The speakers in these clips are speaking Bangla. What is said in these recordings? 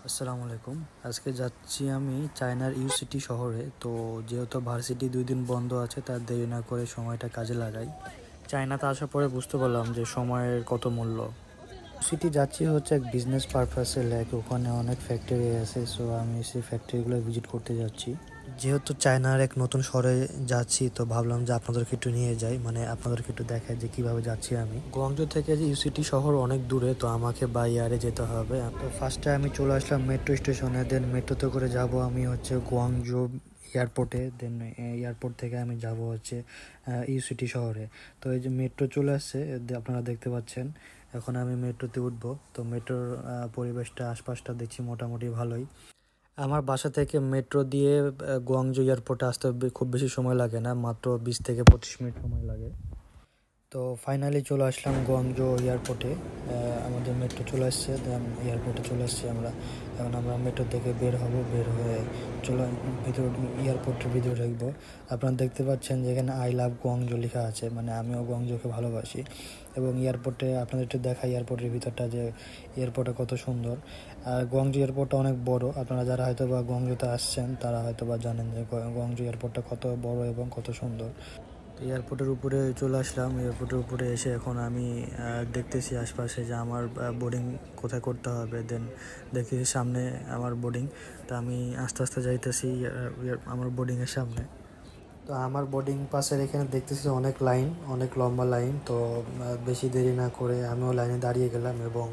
আসসালামু আলাইকুম। আজকে যাচ্ছি আমি চায়নার ইউসিটি শহরে। তো যেহেতু ভার্সিটি 2 দিন বন্ধ আছে, তার দেরি না করে সময়টা কাজে লাগাই। চায়নাতে আসার পরে বুঝতে পারলাম যে সময়ের কত মূল্য। ইউসিটি যাচ্ছি হচ্ছে এক বিজনেস পারপাসে, লাইক ওখানে অনেক ফ্যাক্টরি আছে। সো আমি সেই ফ্যাক্টরিগুলো ভিজিট করতে যাচ্ছি। যেহেতু চায়নার এক নতুন শহরে যাচ্ছি, তো ভাবলাম যে আপনাদেরকে একটু নিয়ে যাই, মানে আপনাদেরকে একটু দেখাই যে কিভাবে যাচ্ছি আমি। গুয়াংজো থেকে যে ইউসিটি শহর অনেক দূরে, তো আমাকে বাই এয়ারে যেতে হবে। তো ফার্স্টে আমি চলে আসলাম মেট্রো স্টেশনে, দেন মেট্রোতে করে যাব আমি হচ্ছে গুয়াংজো এয়ারপোর্টে, দেন এয়ারপোর্ট থেকে আমি যাব হচ্ছে ইউসিটি শহরে। তো এই যে মেট্রো চলে আসছে, আপনারা দেখতে পাচ্ছেন। এখন আমি মেট্রোতে উঠবো। তো মেট্রোর পরিবেশটা আশপাশটা দেখছি মোটামুটি ভালোই। আমার বাসা থেকে মেট্রো দিয়ে গুয়াংজো এয়ারপোর্টে আসতে খুব বেশি সময় লাগে না, মাত্র 20 থেকে 25 মিনিট সময় লাগে। তো ফাইনালি চলে আসলাম গুয়াংজো এয়ারপোর্টে। আমাদের মেট্রো চলে আসছে, দেন এয়ারপোর্টে চলে আসছি আমরা। এখন আমরা মেট্রো থেকে বের হব, বের হয়ে চলে ভিতর এয়ারপোর্টের ভিতরে ঢুকবো। আপনারা দেখতে পাচ্ছেন যে এখানে আই লাভ গুয়াংজো লেখা আছে, মানে আমিও গুয়াংজোকে ভালোবাসি। এবং এয়ারপোর্টে আপনাদের একটু দেখাই এয়ারপোর্টের ভিতরটা, যে এয়ারপোর্টটা কত সুন্দর। আর গুয়াংজো এয়ারপোর্টটা অনেক বড়। আপনারা যারা হয়তো বা গুয়াংজোতে আসছেন তারা হয়তো বা জানেন যে গুয়াংজো এয়ারপোর্টটা কত বড় এবং কত সুন্দর। তো এয়ারপোর্টের উপরে চলে আসলাম। এয়ারপোর্টের উপরে এসে এখন আমি দেখতেছি আশপাশে যে আমার বোর্ডিং কোথায় করতে হবে। দেন দেখতেছি সামনে আমার বোর্ডিং। তো আমি আস্তে আস্তে যাইতেছি আমার বোর্ডিংয়ের সামনে। তো আমার বোর্ডিং পাসের এখানে দেখতেছি অনেক লাইন, অনেক লম্বা লাইন। তো বেশি দেরি না করে আমিও লাইনে দাঁড়িয়ে গেলাম এবং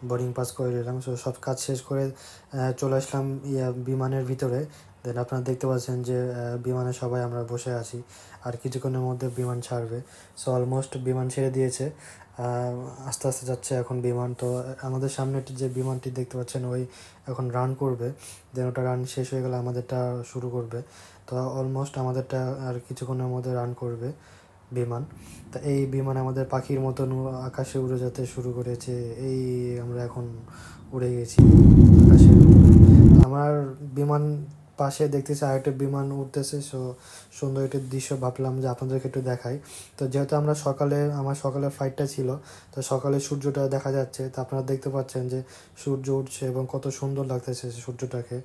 বোর্ডিং পাস করে নিলাম। সো সব কাজ শেষ করে চলে আসলাম বিমানের ভিতরে। দেন আপনারা দেখতে পাচ্ছেন যে বিমানে সবাই আমরা বসে আছি, আর কিছুক্ষণের মধ্যে বিমান ছাড়বে। সো অলমোস্ট বিমান ছেড়ে দিয়েছে, আস্তে আস্তে যাচ্ছে এখন বিমান। তো আমাদের সামনে যে বিমানটি দেখতে পাচ্ছেন ওই এখন রান করবে। দেন ওটা রান শেষ হয়ে গেলে আমাদেরটা শুরু করবে। তো অলমোস্ট আমাদেরটা আর কিছুক্ষণের মধ্যে রান করবে বিমান। তা এই বিমান আমাদের পাখির মতন আকাশে উড়ে যেতে শুরু করেছে। এই আমরা এখন উড়ে গেছি আকাশে। আমার বিমান পাশে দেখতেছি আরেকটা বিমান উঠতেছে। সো সুন্দর একটি দৃশ্য ভাবলাম যে আপনাদেরকে একটু দেখাই। তো যেহেতু আমরা আমার সকালে ফ্লাইটটা ছিল, তো সকালে সূর্যটা দেখা যাচ্ছে। তো আপনারা দেখতে পাচ্ছেন যে সূর্য উঠছে এবং কত সুন্দর লাগতেছে সূর্যটাকে।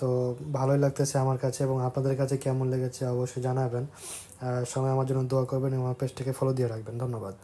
তো ভালোই লাগতেছে আমার কাছে, এবং আপনাদের কাছে কেমন লেগেছে অবশ্যই জানাবেন। সবাই আমার জন্য দোয়া করবেন এবং আমার পেজটাকে ফলো দিয়ে রাখবেন। ধন্যবাদ।